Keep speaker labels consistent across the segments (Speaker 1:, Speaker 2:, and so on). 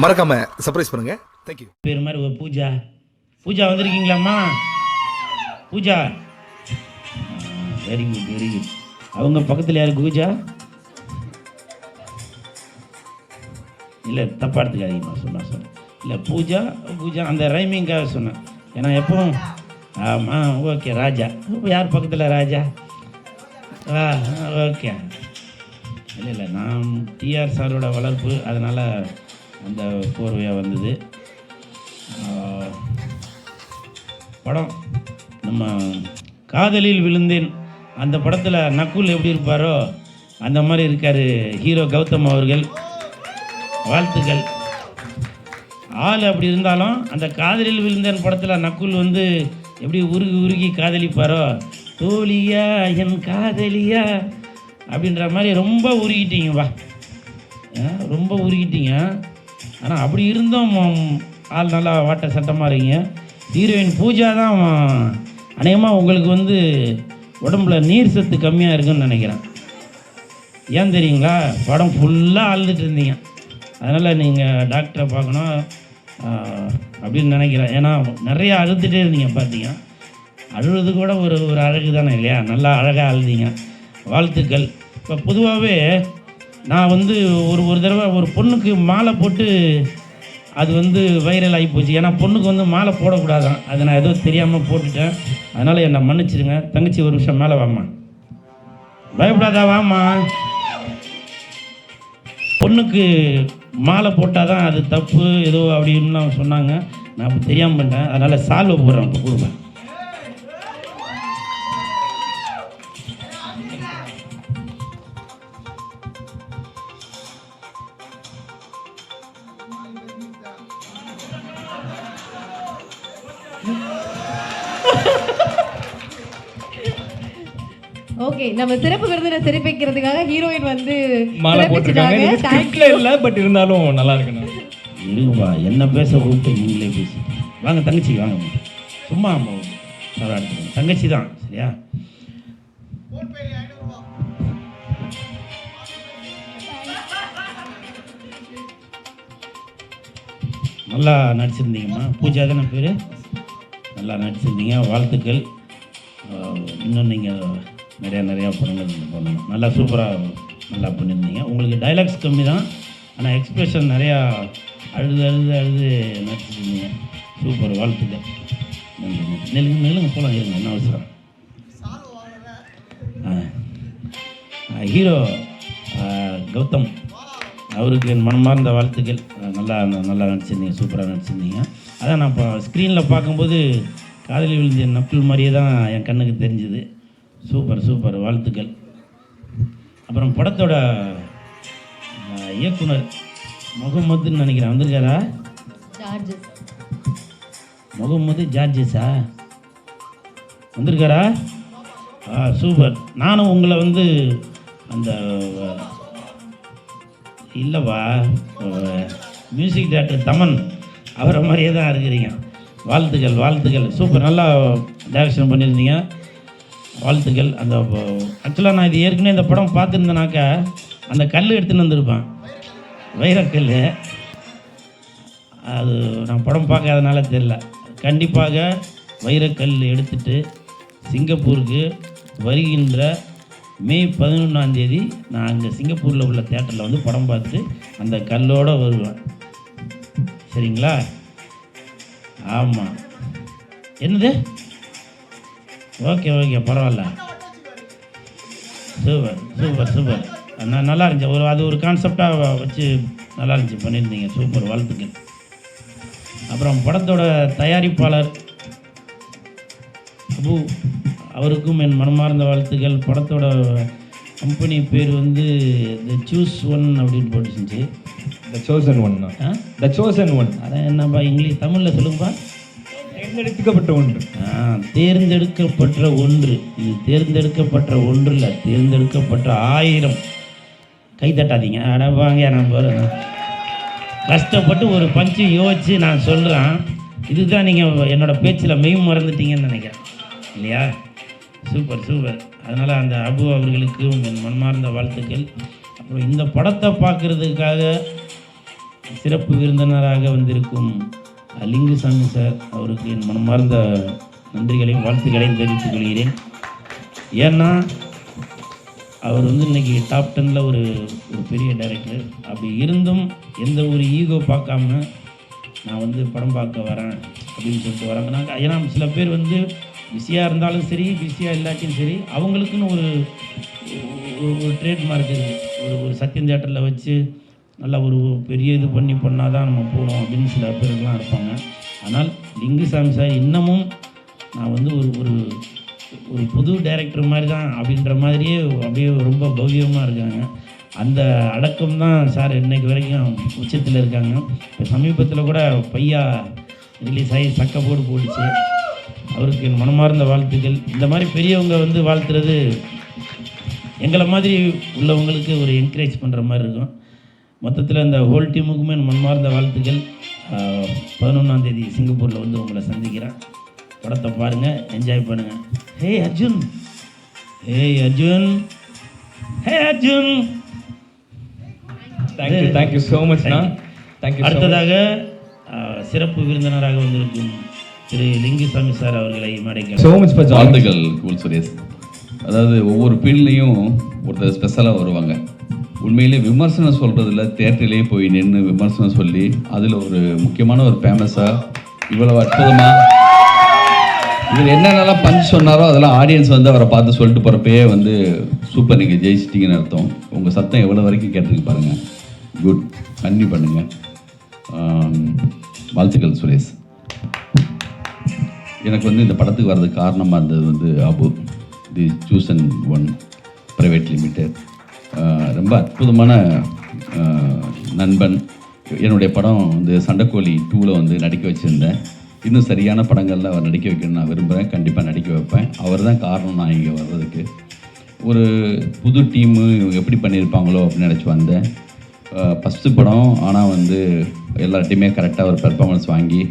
Speaker 1: மறக்காம சர்ப்ரைஸ் பண்ணுங்க. தேங்க்யூ.
Speaker 2: பேர் மாதிரி ஒரு பூஜா. பூஜா வந்திருக்கீங்களாம்மா? Pooja very good very good. அவங்க பக்கத்தில் யார்? பூஜா இல்லை, தப்பாக எடுத்துக்காதீங்கம்மா. சொன்னேன் இல்லை, பூஜா பூஜா அந்த ரைமிங்காக சொன்னேன். ஏன்னா எப்பவும் ஆமாம் ஓகே. ராஜா யார் பக்கத்தில்? ராஜா ஓகே. இல்லை நான் டிஆர் சாரோட வளர்ப்பு, அதனால் அந்த போர்வையாக வந்தது. படம் நம்ம காதலில் விழுந்தேன், அந்த படத்தில் நக்குல் எப்படி இருப்பாரோ அந்த மாதிரி இருக்கார் ஹீரோ கௌதம் அவர்கள். வாழ்த்துக்கள். ஆள் அப்படி இருந்தாலும் அந்த காதலில் விழுந்தேன் படத்தில் நக்குல் வந்து எப்படி உருகி உருகி காதலிப்பாரோ, தோழியா என் காதலியா அப்படின்ற மாதிரி ரொம்ப உருகிட்டீங்க. வா ரொம்ப உருகிட்டீங்க. ஆனால் அப்படி இருந்தும் ஆள் நல்லா வாட்ட சட்டமாக இருக்கீங்க. ஹீரோயின் பூஜா தான் அநேகமாக உங்களுக்கு வந்து உடம்புல நீர் சத்து கம்மியாக இருக்குன்னு நினைக்கிறேன். ஏன் தெரியுங்களா? படம் ஃபுல்லாக அழுதுட்டு இருந்தீங்க. அதனால் நீங்கள் டாக்டரை பார்க்கணும் அப்படின்னு நினைக்கிறேன். ஏன்னா நிறையா அழுதுகிட்டே இருந்தீங்க. பார்த்தீங்க அழுவது கூட ஒரு ஒரு அழகு தானே இல்லையா? நல்லா அழகாக அழுதிங்க. வாழ்த்துக்கள். இப்போ பொதுவாகவே நான் வந்து ஒரு தடவை ஒரு பொண்ணுக்கு மாலை போட்டு அது வந்து வைரல் ஆகி போச்சு. ஏன்னா பொண்ணுக்கு வந்து மாலை போடக்கூடாதான், அதை நான் ஏதோ தெரியாமல் போட்டுட்டேன். அதனால் என்னை மன்னிச்சிடுங்க. தங்கச்சி ஒரு நிமிஷம் மேலே வாம்மா. பயப்படாதா, வாம்மா. பொண்ணுக்கு மாலை போட்டால் தான் அது தப்பு ஏதோ அப்படின்னு சொன்னாங்க. நான் அப்போ தெரியாமல் பண்ணிட்டேன். அதனால் சால்வை போடுறேன். இப்போ கொடுப்பேன்.
Speaker 3: ஓகே, நம்ம சிறப்பு விருந்தினை சிறப்பிக்கிறதுக்காக ஹீரோயின் வந்து
Speaker 4: மாலை போட்டுருக்காங்க. ஸ்கிரிப்ட்ல இல்ல, பட் இருந்தாலும் நல்லா இருக்குண்ணா.
Speaker 2: இருங்கப்பா, என்ன பேச கூப்பிட்டு நீங்களே பேசி வாங்க. தங்கச்சி வாங்க. சும்மா எடுத்துக்கோங்க. தங்கச்சி தான் சரியா? நல்லா நடிச்சிருந்தீங்கம்மா. பூஜா தானே பேர்? நல்லா நடிச்சிருந்தீங்க. வாழ்த்துக்கள். இன்னும் நீங்கள் நிறையா படங்கள் பண்ணணும். நல்லா சூப்பராக நல்லா பண்ணியிருந்தீங்க. உங்களுக்கு டைலாக்ஸ் கம்மி தான், ஆனால் எக்ஸ்பிரஷன் நிறையா அழுது அழுது அழுது நடிச்சிருந்தீங்க. சூப்பர். வாழ்த்துக்கள். நெல்லுங்க போகலாம். இருங்க, என்ன அவசரம். ஹீரோ கௌதம் அவருக்கு என் மனமார்ந்த வாழ்த்துக்கள். நல்லா நடிச்சிருந்தீங்க. சூப்பராக நடிச்சிருந்தீங்க. அதான் நான் இப்போ ஸ்க்ரீனில் பார்க்கும்போது காதலி விழுந்த நக்குல் மாதிரியே தான் என் கண்ணுக்கு தெரிஞ்சுது. சூப்பர். வாழ்த்துக்கள். அப்புறம் படத்தோட இயக்குனர் முகமதுன்னு நினைக்கிறேன், வந்திருக்காரா? முகமது ஜார்ஜஸா வந்திருக்காரா? சூப்பர். நானும் உங்களை வந்து அந்த இல்லைவா மியூசிக் டைரக்டர் தமன் அவரை மாதிரியே தான் இருக்கிறீங்க. வாழ்த்துக்கள். சூப்பர். நல்லா டைரக்ஷன் பண்ணியிருந்தீங்க. வாழ்த்துக்கள். அந்த ஆக்சுவலாக நான் இது ஏற்கனவே இந்த படம் பார்த்துருந்தேனாக்கா அந்த கல் எடுத்துன்னு வந்திருப்பேன், வைரக்கல். அது நான் படம் பார்க்காதனால தெரியல. கண்டிப்பாக வைரக்கல் எடுத்துகிட்டு சிங்கப்பூருக்கு வருகின்ற மே 11 நான் அங்கே சிங்கப்பூரில் உள்ள தேட்டரில் வந்து படம் பார்த்துட்டு அந்த கல்லோடு வருவேன். சரிங்களா? ஆமாம். என்னது? ஓகே பரவாயில்ல. சூப்பர். நான் நல்லா இருந்துச்சு. அது ஒரு கான்செப்டாக வச்சு நல்லா இருந்துச்சு, பண்ணியிருந்தீங்க. சூப்பர். வாழ்த்துக்கள். அப்புறம் படத்தோட தயாரிப்பாளர் அபு அவருக்கும் என் மனமார்ந்த வாழ்த்துக்கள். படத்தோட கம்பெனி பேர் வந்து த சூஸ் ஒன் அப்படின்னு போட்டுருந்துச்சு.
Speaker 4: The chosen one. The chosen one.
Speaker 2: அதான் என்னப்பா இங்கிலீஷ், தமிழில் சொல்லுங்கப்பா.
Speaker 4: தேர்ந்தெடுக்கப்பட்ட ஒன்று.
Speaker 2: தேர்ந்தெடுக்கப்பட்ட ஒன்று. இது தேர்ந்தெடுக்கப்பட்ட ஒன்று இல்லை, தேர்ந்தெடுக்கப்பட்ட 1000. கை தட்டாதீங்க. வாங்க, நான் போகிறேன். கஷ்டப்பட்டு ஒரு பஞ்சு யோசிச்சு நான் சொல்கிறேன். இதுதான் நீங்கள் என்னோடய பேச்சில் மெய் மறந்துட்டீங்கன்னு நினைக்கிறேன் இல்லையா? சூப்பர். அதனால் அந்த அபு அவர்களுக்கு என் மனமார்ந்த வாழ்த்துக்கள். அப்புறம் இந்த படத்தை பார்க்குறதுக்காக சிறப்பு விருந்தினராக வந்திருக்கும் லிங்குசாமி சார் அவருக்கு என் மனமார்ந்த நன்றிகளையும் வாழ்த்துக்களையும் தெரிவித்துக் கொள்கிறேன். ஏன்னா அவர் வந்து இன்றைக்கி டாப் 10ல் ஒரு பெரிய டைரக்டர். அப்படி இருந்தும் எந்த ஒரு ஈகோ பார்க்காம நான் வந்து படம் பார்க்க வரேன் அப்படின்னு சொல்லிட்டு வராங்க. நாங்கள் ஏன்னா சில பேர் வந்து பிஸியாக இருந்தாலும் சரி, பிஸியாக இல்லாட்டியும் சரி, அவங்களுக்குன்னு ஒரு ட்ரேட்மார்க் இருக்குது. ஒரு சத்யம் தியேட்டரில் வச்சு நல்லா ஒரு பெரிய இது பண்ணால் தான் நம்ம போகணும் அப்படின்னு சில பேருக்கெலாம் இருப்பாங்க. ஆனால் லிங்குசாமி சார் இன்னமும் நான் வந்து ஒரு புது டைரக்டர் மாதிரி தான் அப்படின்ற மாதிரியே அப்படியே ரொம்ப பவ்யமாக இருக்காங்க. அந்த அடக்கம் தான் சார் இன்னைக்கு வரைக்கும் உச்சத்தில் இருக்காங்க. இப்போ சமீபத்தில் கூட பையா ரிலீஸ் ஆகி சக்கப்போடு போட்டுச்சு. அவருக்கு என் மனமார்ந்த வாழ்த்துக்கள். இந்த மாதிரி பெரியவங்க வந்து வாழ்த்துறது எங்களை மாதிரி உள்ளவங்களுக்கு ஒரு என்கரேஜ் பண்ணுற மாதிரி இருக்கும். மொத்தத்தில் இந்த ஹோல் டீமுக்குமே என் மனமார்ந்த வாழ்த்துக்கள். 11ஆம் தேதி சிங்கப்பூரில் வந்து உங்களை சந்திக்கிறேன். படத்தை பாருங்கள், என்ஜாய் பண்ணுங்கள். Hey Arjun, hey Arjun, hey Arjun.
Speaker 4: Thank you so மச்ண்ணா. தேங்க்யூ.
Speaker 2: அடுத்ததாக சிறப்பு விருந்தினராக வந்திருக்கும் திரு லிங்குசாமி சார் அவர்களை மேடைக்கு
Speaker 4: ஸோ மச் ஃபார்
Speaker 5: வாழ்த்துக்கள் கூல் சுரேஷ். அதாவது ஒவ்வொரு ஃபீல்ட்லேயும் ஒருத்தர் ஸ்பெஷலாக வருவாங்க. உண்மையிலே விமர்சனம் சொல்கிறதுல தேட்டரிலே போய் நின்று விமர்சனம் சொல்லி அதில் ஒரு முக்கியமான ஒரு ஃபேமஸாக இவ்வளோ அற்புதமாக இதில் என்னென்னலாம் பஞ்ச் சொன்னாரோ அதெல்லாம் ஆடியன்ஸ் வந்து அவரை பார்த்து சொல்லிட்டு போகிறப்பயே வந்து சூப்பர், நீங்கள் ஜெயிச்சிட்டிங்கன்னு அர்த்தம். உங்கள் சத்தம் எவ்வளோ வரைக்கும் கேட்டிருக்கு பாருங்கள். குட், கன்னியூ பண்ணுங்கள். வாழ்த்துக்கள் சுரேஷ். எனக்கு வந்து இந்த படத்துக்கு வர்றதுக்கு காரணமாக இருந்தது வந்து அபு தி சூசன் ஒன் ப்ரைவேட் லிமிடெட். ரொம்ப அற்புதமான நண்பன். என்னுடைய படம் வந்து சண்டைக்கோழி 2ல் வந்து நடிக்க வச்சுருந்தேன். இன்னும் சரியான படங்களில் அவர் நடிக்க வைக்கணும்னு நான் விரும்புகிறேன். கண்டிப்பாக நடிக்க வைப்பேன். அவர் தான் காரணம் நான் இங்கே வர்றதுக்கு. ஒரு புது டீமு இவங்க எப்படி பண்ணியிருப்பாங்களோ அப்படின்னு நினச்சி வந்தேன். ஃபஸ்ட்டு படம். ஆனால் வந்து எல்லார்ட்டையுமே கரெக்டாக ஒரு பெர்ஃபார்மன்ஸ் வாங்கி,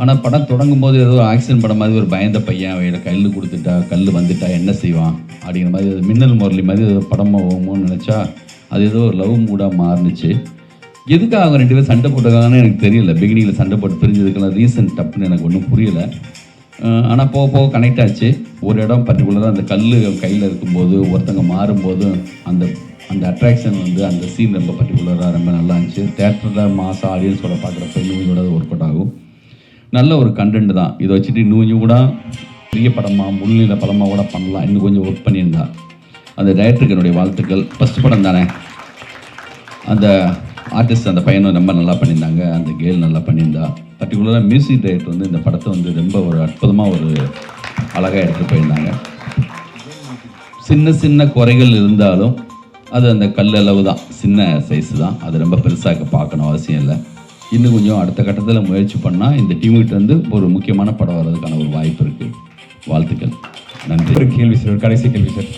Speaker 5: ஆனால் படம் தொடங்கும் போது ஏதோ ஆக்சிடென்ட் படம் மாதிரி ஒரு பயந்த பையன் அவையில் கல் கொடுத்துட்டா கல் வந்துட்டா என்ன செய்வான் அப்படிங்கிற மாதிரி அது மின்னல் முரளி மாதிரி ஏதோ படமாக போகுமோன்னு நினச்சா அது ஏதோ ஒரு லவ் மூடாக மாறுனுச்சு. எதுக்காக அவங்க 2 பேரும் சண்டை போட்டுருக்காங்கன்னு எனக்கு தெரியல. பிகினிங்கில் சண்டை போட்டு பிரிஞ்சதுக்கெல்லாம் ரீசன் தப்புன்னு எனக்கு ஒன்றும் புரியலை. ஆனால் போக போக கனெக்ட் ஆச்சு. ஒரு இடம் பர்டிகுலராக அந்த கல் கையில் இருக்கும்போது ஒருத்தங்க மாறும்போது அந்த அந்த அட்ராக்ஷன் வந்து அந்த சீன் ரொம்ப பர்டிகுலராக ரொம்ப நல்லா இருந்துச்சு. தேட்டரில் மாதம் ஆடியன்ஸோட பார்க்குறப்ப இன்னும் ஒர்க் அவுட் ஆகும். நல்ல ஒரு கண்டென்ட் தான். இதை வச்சுட்டு இன்னும் கூட பெரிய படமாக முன்னிலை படமாக கூட பண்ணலாம். இன்னும் கொஞ்சம் ஒர்க் பண்ணியிருந்தா. அந்த டைரக்டருக்கு என்னுடைய வாழ்த்துக்கள். ஃபஸ்ட் படம் தானே, அந்த ஆர்டிஸ்ட் அந்த பையனும் ரொம்ப நல்லா பண்ணியிருந்தாங்க. அந்த கேர்ள் நல்லா பண்ணியிருந்தா. பர்டிகுலராக மியூசிக் டைரக்டர் வந்து இந்த படத்தை வந்து ரொம்ப ஒரு அற்புதமாக ஒரு அழகாக எடுத்துகிட்டு போயிருந்தாங்க. சின்ன சின்ன குறைகள் இருந்தாலும் அது அந்த கல் அளவு தான், சின்ன சைஸு தான். அது ரொம்ப பெருசாக பார்க்கணும் அவசியம் இல்லை. இன்னும் கொஞ்சம் அடுத்த கட்டத்தில் முயற்சி பண்ணால் இந்த டீமுகிட்ட வந்து ஒரு முக்கியமான படம் வர்றதுக்கான ஒரு வாய்ப்பு இருக்குது. வாழ்த்துக்கள். நன்றி.
Speaker 4: ஒரு கேள்வி சார், ஒரு கடைசி கேள்வி சார்.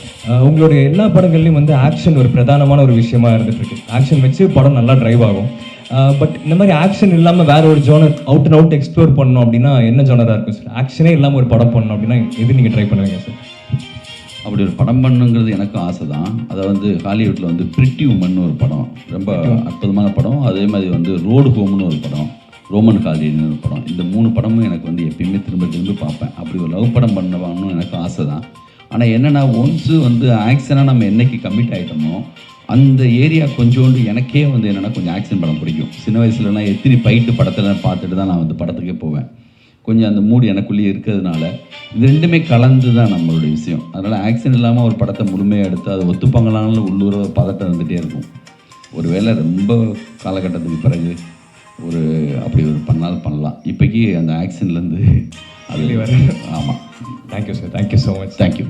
Speaker 4: உங்களுடைய எல்லா படங்கள்லையும் வந்து ஆக்ஷன் ஒரு பிரதானமான ஒரு விஷயமா இருந்துட்டு இருக்கு. ஆக்ஷன் வச்சு படம் நல்லா டிரைவ் ஆகும். பட் இந்த மாதிரி ஆக்ஷன் இல்லாமல் வேற ஒரு ஜோனர் அவுட் அண்ட் அவுட் எக்ஸ்ப்ளோர் பண்ணணும் அப்படின்னா என்ன ஜோனராக இருக்கும் சார்? ஆக்ஷனே இல்லாமல் ஒரு படம் பண்ணணும் அப்படின்னா எது நீங்கள் ட்ரை பண்ணுவீங்க சார்?
Speaker 5: அப்படி ஒரு படம் பண்ணுங்கிறது எனக்கும் ஆசை தான். அதை வந்து ஹாலிவுட்டில் வந்து பிரிட்டி உமன் ஒரு படம், ரொம்ப அற்புதமான படம். அதே மாதிரி வந்து ரோடு ஹோம்னு ஒரு படம், ரோமன் காலேஜ்னு ஒரு படம். இந்த 3 படமும் எனக்கு வந்து எப்பயுமே திரும்ப பார்ப்பேன். அப்படி ஒரு லவ் படம் பண்ணணும்னு எனக்கு ஆசை தான். ஆனால் என்னென்னா ஒன்ஸு வந்து ஆக்ஷனாக நம்ம என்னைக்கு கமிட் ஆகிட்டோமோ அந்த ஏரியா கொஞ்சோண்டு எனக்கே வந்து என்னென்னா கொஞ்சம் ஆக்ஷன் படம் பிடிக்கும். சின்ன வயசுலலாம் எத்தனை ஃபைட்டு படத்தில் பார்த்துட்டு தான் நான் வந்து படத்துக்கே போவேன். கொஞ்சம் அந்த மூடு எனக்குள்ளேயே இருக்கிறதுனால இது ரெண்டுமே கலந்து தான் நம்மளுடைய விஷயம். அதனால் ஆக்ஷன் இல்லாமல் ஒரு படத்தை முழுமையாக எடுத்து அதை ஒத்துப்பாங்களான்னு உள்ளூர ஒரு பதட்டம் இருந்துகிட்டே இருக்கும். ஒரு வேளை ரொம்ப காலகட்டத்துக்கு பிறகு ஒரு அப்படி ஒரு பண்ணாலும் பண்ணலாம். இப்போக்கி அந்த ஆக்ஷன்லேருந்து அது
Speaker 4: வர.
Speaker 5: ஆமாம்.
Speaker 4: Thank you sir. Thank you so much.
Speaker 5: Thank you.